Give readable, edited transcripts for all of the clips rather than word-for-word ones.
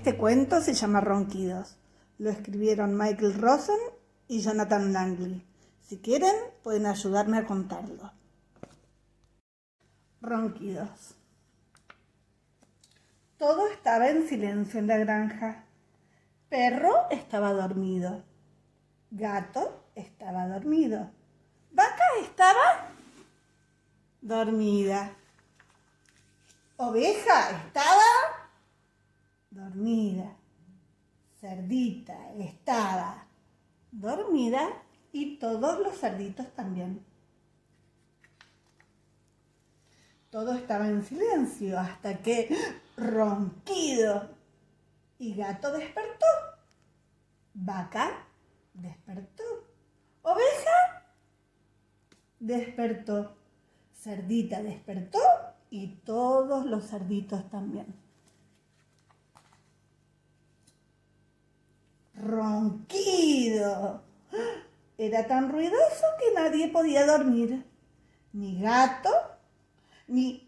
Este cuento se llama Ronquidos. Lo escribieron Michael Rosen y Jonathan Langley. Si quieren, pueden ayudarme a contarlo. Ronquidos. Todo estaba en silencio en la granja. Perro estaba dormido. Gato estaba dormido. Vaca estaba dormida. Oveja estaba dormida. Cerdita estaba dormida y todos los cerditos también. Todo estaba en silencio hasta que Ronquido y Gato despertó. Vaca despertó. Oveja despertó. Cerdita despertó y todos los cerditos también. Ronquido. Era tan ruidoso que nadie podía dormir. Ni gato, ni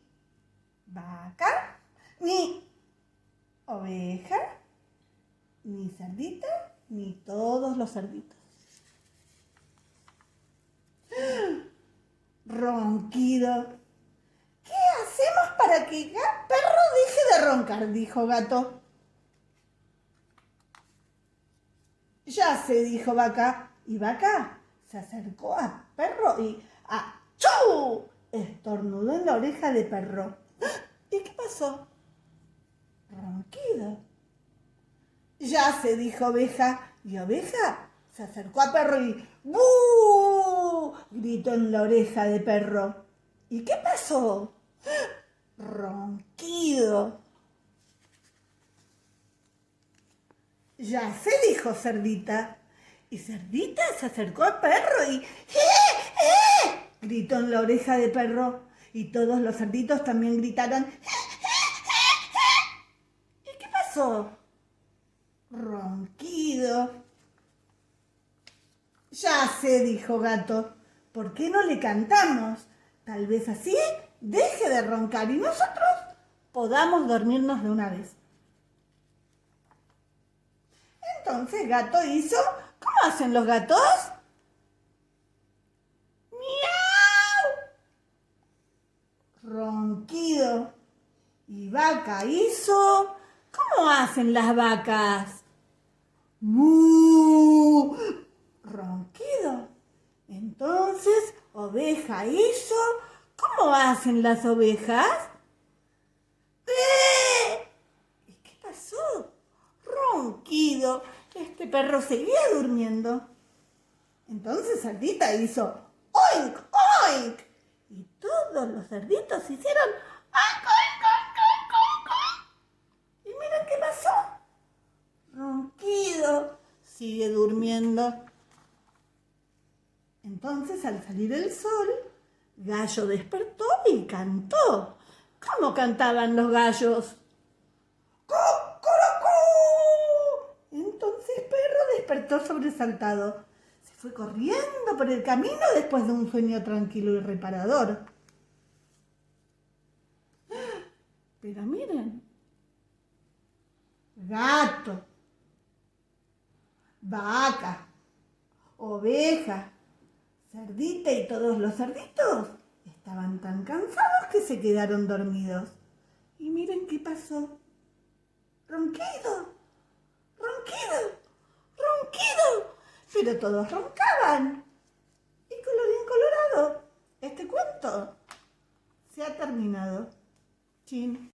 vaca, ni oveja, ni cerdita, ni todos los cerditos. Ronquido. ¿Qué hacemos para que perro deje de roncar?, dijo Gato. Ya sé, dijo Vaca. Y Vaca se acercó a Perro y ¡achú!, estornudó en la oreja de Perro. ¿Y qué pasó? Ronquido. Ya sé, dijo Oveja. Y Oveja se acercó a Perro y ¡bú!, gritó en la oreja de Perro. ¿Y qué pasó? Ronquido. Ya sé, dijo Cerdita. Y Cerdita se acercó a Perro y gritó en la oreja de Perro. Y todos los cerditos también gritaron. ¿Y qué pasó? Ronquido. Ya sé, dijo Gato. ¿Por qué no le cantamos? Tal vez así deje de roncar y nosotros podamos dormirnos de una vez. Entonces Gato hizo, ¿cómo hacen los gatos? ¡Miau! Ronquido. Y Vaca hizo, ¿cómo hacen las vacas? ¡Mu! Ronquido. Entonces Oveja hizo, ¿cómo hacen las ovejas? ¿Y qué pasó? Ronquido. Este perro seguía durmiendo. Entonces Cerdita hizo ¡oink, oink! Y todos los cerditos hicieron ¡oink, oink, oink, oink, oink, oink! Y miren qué pasó. Ronquido sigue durmiendo. Entonces, al salir el sol, Gallo despertó y cantó. ¿Cómo cantaban los gallos? Entonces Perro despertó sobresaltado. Se fue corriendo por el camino después de un sueño tranquilo y reparador. Pero miren, Gato, Vaca, Oveja, Cerdita y todos los cerditos estaban tan cansados que se quedaron dormidos. Y miren qué pasó. Ronquido. Ronquido, ronquido, pero todos roncaban. Y colorín colorado, este cuento se ha terminado. Chin.